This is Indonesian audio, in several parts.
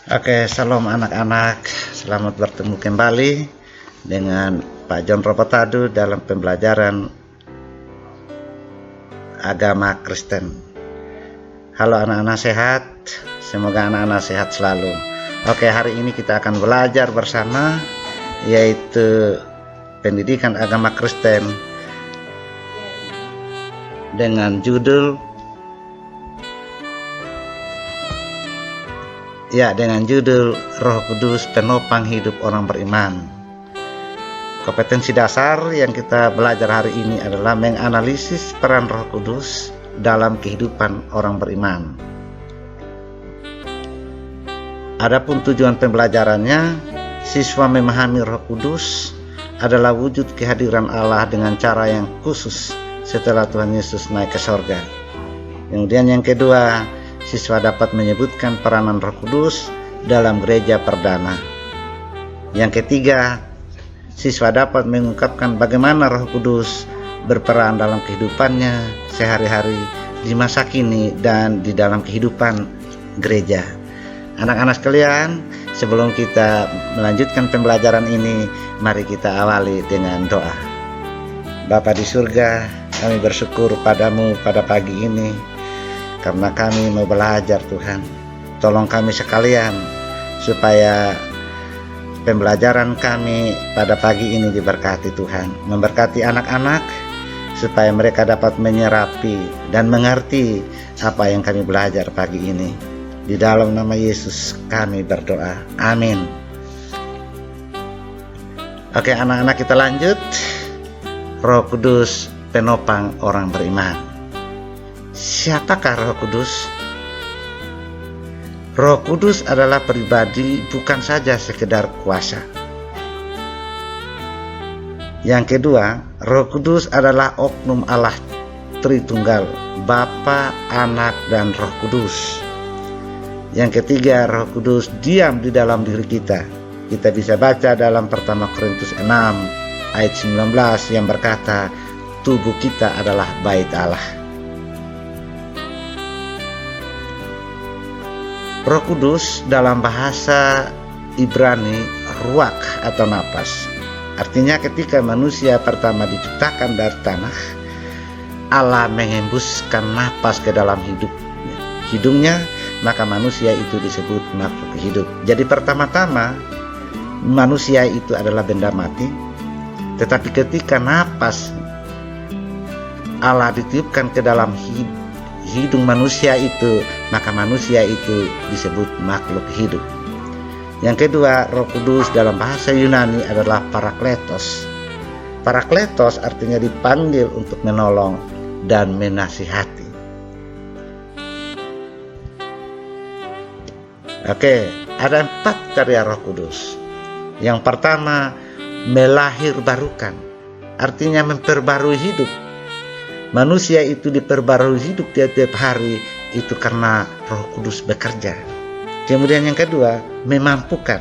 Oke, salam anak-anak. Selamat bertemu kembali dengan Pak John Robotadu dalam pembelajaran agama Kristen. Halo anak-anak sehat, semoga anak-anak sehat selalu. Oke, hari ini kita akan belajar bersama yaitu pendidikan agama Kristen dengan judul Roh Kudus penopang hidup orang beriman. Kompetensi dasar yang kita belajar hari ini adalah menganalisis peran Roh Kudus dalam kehidupan orang beriman. Adapun tujuan pembelajarannya, siswa memahami Roh Kudus adalah wujud kehadiran Allah dengan cara yang khusus setelah Tuhan Yesus naik ke sorga. Kemudian yang kedua, siswa dapat menyebutkan peranan Roh Kudus dalam gereja perdana. Yang ketiga, siswa dapat mengungkapkan bagaimana Roh Kudus berperan dalam kehidupannya sehari-hari di masa kini dan di dalam kehidupan gereja. Anak-anak sekalian, sebelum kita melanjutkan pembelajaran ini, mari kita awali dengan doa. Bapa di surga, kami bersyukur padamu pada pagi ini karena kami mau belajar Tuhan. Tolong kami sekalian supaya pembelajaran kami pada pagi ini diberkati Tuhan. Memberkati anak-anak supaya mereka dapat menyerapi dan mengerti apa yang kami belajar pagi ini. Di dalam nama Yesus kami berdoa. Amin. Oke anak-anak, kita lanjut. Roh Kudus penopang orang beriman. Siapakah Roh Kudus? Roh Kudus adalah pribadi, bukan saja sekedar kuasa. Yang kedua, Roh Kudus adalah oknum Allah Tritunggal, Bapa, Anak, dan Roh Kudus. Yang ketiga, Roh Kudus diam di dalam diri kita. Kita bisa baca dalam 1 Korintus 6 ayat 19 yang berkata, tubuh kita adalah bait Allah. Roh Kudus dalam bahasa Ibrani ruach atau napas. Artinya ketika manusia pertama diciptakan dari tanah, Allah mengembuskan napas ke dalam hidungnya, maka manusia itu disebut makhluk hidup. Jadi pertama-tama manusia itu adalah benda mati, tetapi ketika napas Allah ditiupkan ke dalam hidung manusia itu, maka manusia itu disebut makhluk hidup. Yang kedua, Roh Kudus dalam bahasa Yunani adalah parakletos. Parakletos artinya dipanggil untuk menolong dan menasihati. Oke, ada 4 karya Roh Kudus. Yang pertama, melahirbarukan, artinya memperbarui hidup. Manusia itu diperbarui hidup tiap-tiap hari itu karena Roh Kudus bekerja. Kemudian yang kedua, memampukan,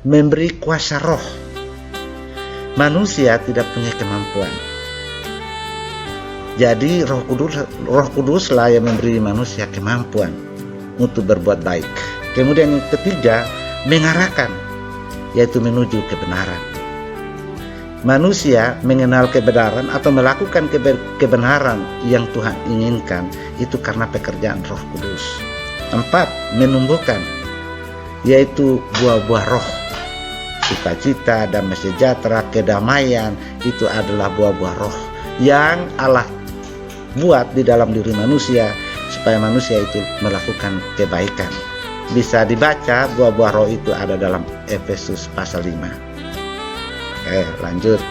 memberi kuasa roh. Manusia tidak punya kemampuan. Jadi Roh Kudus lah yang memberi manusia kemampuan untuk berbuat baik. Kemudian yang ketiga, mengarahkan, yaitu menuju kebenaran. Manusia mengenal kebenaran atau melakukan kebenaran yang Tuhan inginkan itu karena pekerjaan Roh Kudus. 4, menumbuhkan, yaitu buah-buah roh. Sukacita, damai sejahtera, kedamaian, itu adalah buah-buah roh yang Allah buat di dalam diri manusia supaya manusia itu melakukan kebaikan. Bisa dibaca buah-buah roh itu ada dalam Efesus pasal 5. Oke, lanjut.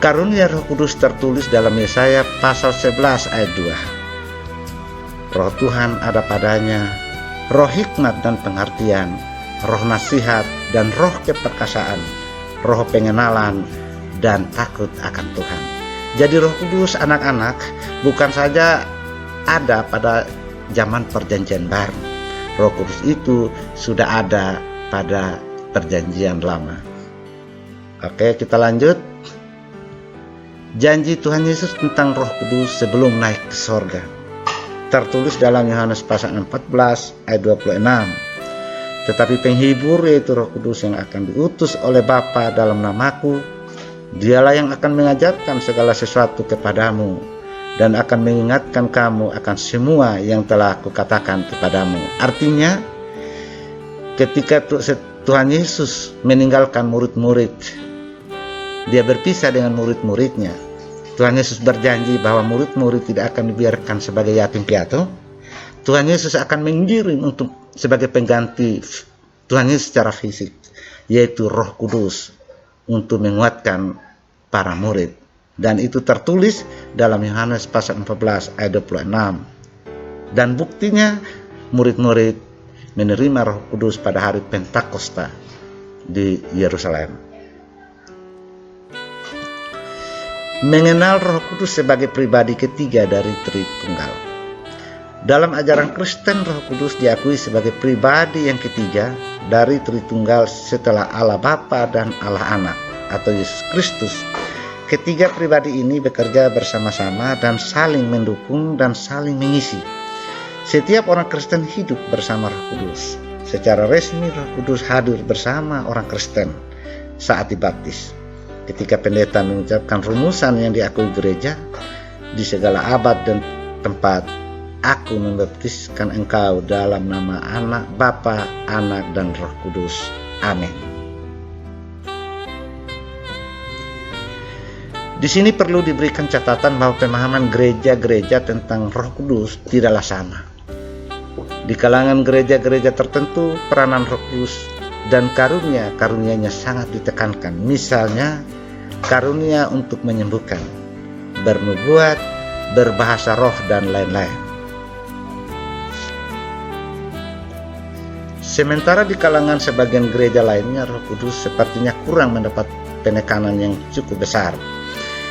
Karunia Roh Kudus tertulis dalam Yesaya pasal 11 ayat 2. Roh Tuhan ada padanya, roh hikmat dan pengertian, roh nasihat dan roh keperkasaan, roh pengenalan dan takut akan Tuhan. Jadi Roh Kudus anak-anak bukan saja ada pada zaman perjanjian baru. Roh Kudus itu sudah ada pada perjanjian lama. Oke, kita lanjut. Janji Tuhan Yesus tentang Roh Kudus sebelum naik ke sorga. tertulis dalam Yohanes pasal 14 ayat 26. Tetapi penghibur, yaitu Roh Kudus yang akan diutus oleh Bapa dalam namaku, dialah yang akan mengajarkan segala sesuatu kepadamu dan akan mengingatkan kamu akan semua yang telah kukatakan kepadamu. Artinya, ketika Tuhan Yesus meninggalkan murid-murid, dia berpisah dengan murid-muridnya. Tuhan Yesus berjanji bahwa murid-murid tidak akan dibiarkan sebagai yatim piatu. Tuhan Yesus akan mengirim untuk sebagai pengganti Tuhan Yesus secara fisik, yaitu Roh Kudus, untuk menguatkan para murid. Dan itu tertulis dalam Yohanes pasal 14 ayat 26. Dan buktinya murid-murid menerima Roh Kudus pada hari Pentakosta di Yerusalem. Mengenal Roh Kudus sebagai pribadi ketiga dari Tritunggal. Dalam ajaran Kristen, Roh Kudus diakui sebagai pribadi yang ketiga dari Tritunggal setelah Allah Bapa dan Allah Anak atau Yesus Kristus. Ketiga pribadi ini bekerja bersama-sama dan saling mendukung dan saling mengisi. Setiap orang Kristen hidup bersama Roh Kudus. Secara resmi, Roh Kudus hadir bersama orang Kristen saat dibaptis. Ketika pendeta mengucapkan rumusan yang diakui gereja, di segala abad dan tempat, aku membaptiskan engkau dalam nama Anak, Bapa, Anak, dan Roh Kudus. Amin. Di sini perlu diberikan catatan bahwa pemahaman gereja-gereja tentang Roh Kudus tidaklah sama. Di kalangan gereja-gereja tertentu, peranan Roh Kudus dan karunia-karunianya sangat ditekankan. Misalnya, karunia untuk menyembuhkan, bernubuat, berbahasa roh, dan lain-lain. Sementara di kalangan sebagian gereja lainnya, Roh Kudus sepertinya kurang mendapat penekanan yang cukup besar.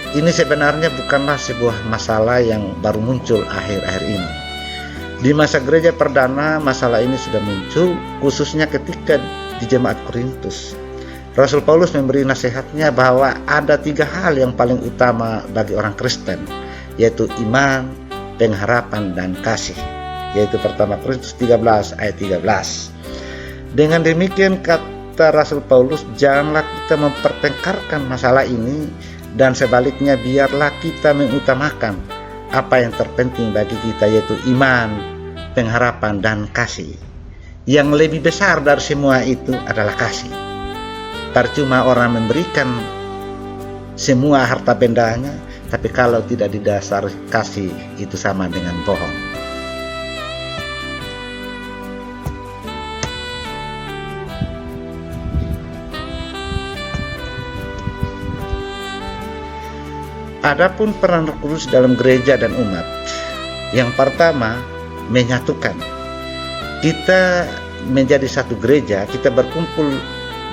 Ini sebenarnya bukanlah sebuah masalah yang baru muncul akhir-akhir ini. Di masa gereja perdana, masalah ini sudah muncul, khususnya ketika di jemaat Korintus. Rasul Paulus memberi nasihatnya bahwa ada 3 hal yang paling utama bagi orang Kristen, yaitu iman, pengharapan, dan kasih. Yaitu pertama Korintus 13 ayat 13. Dengan demikian, kata Rasul Paulus, janganlah kita mempertengkarkan masalah ini, dan sebaliknya biarlah kita mengutamakan apa yang terpenting bagi kita, yaitu iman, pengharapan, dan kasih. Yang lebih besar dari semua itu adalah kasih. Percuma orang memberikan semua harta bendanya, tapi kalau tidak didasari kasih, itu sama dengan bohong. Adapun peran Roh Kudus dalam gereja dan umat, yang pertama, menyatukan. Kita menjadi satu gereja, kita berkumpul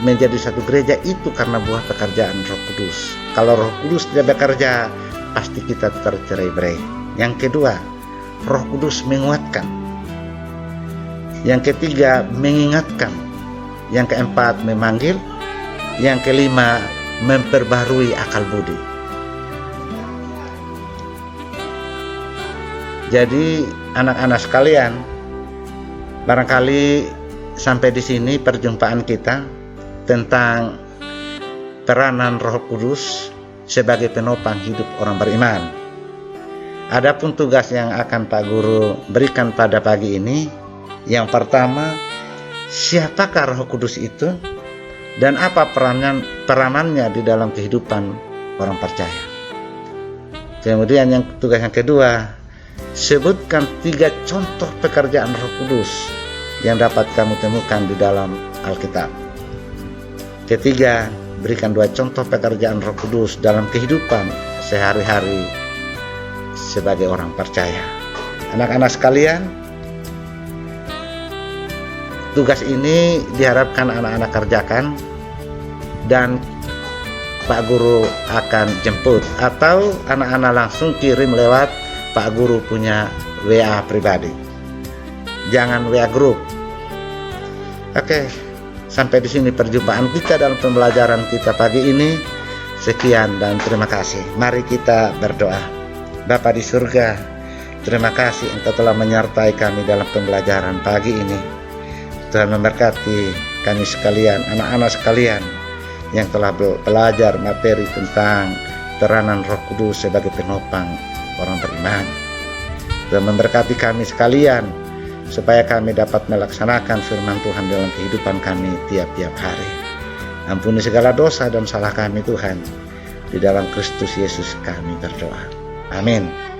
menjadi satu gereja itu karena buah pekerjaan Roh Kudus. Kalau Roh Kudus tidak bekerja, pasti kita tercerai-berai. Yang kedua, Roh Kudus menguatkan. Yang ketiga, mengingatkan. Yang keempat, memanggil. Yang kelima, memperbarui akal budi. Jadi anak-anak sekalian, barangkali sampai di sini perjumpaan kita tentang peranan Roh Kudus sebagai penopang hidup orang beriman. Adapun tugas yang akan Pak Guru berikan pada pagi ini, yang pertama, siapakah Roh Kudus itu dan apa peranannya di dalam kehidupan orang percaya. Kemudian tugas yang kedua, sebutkan 3 contoh pekerjaan Roh Kudus yang dapat kamu temukan di dalam Alkitab. Ketiga, berikan 2 contoh pekerjaan Roh Kudus dalam kehidupan sehari-hari sebagai orang percaya. Anak-anak sekalian, tugas ini diharapkan anak-anak kerjakan dan Pak Guru akan jemput, atau anak-anak langsung kirim lewat Pak Guru punya WA pribadi. Jangan WA grup. Oke, sampai di sini perjumpaan kita dalam pembelajaran kita pagi ini. Sekian dan terima kasih. Mari kita berdoa. Bapa di surga, Terima kasih Engkau telah menyertai kami dalam pembelajaran pagi ini. Tuhan memberkati kami sekalian, anak-anak sekalian yang telah belajar materi tentang peranan Roh Kudus sebagai penopang orang beriman. Tuhan memberkati kami sekalian supaya kami dapat melaksanakan firman Tuhan dalam kehidupan kami tiap-tiap hari. Ampuni segala dosa dan salah kami Tuhan. Di dalam Kristus Yesus kami berdoa. Amin.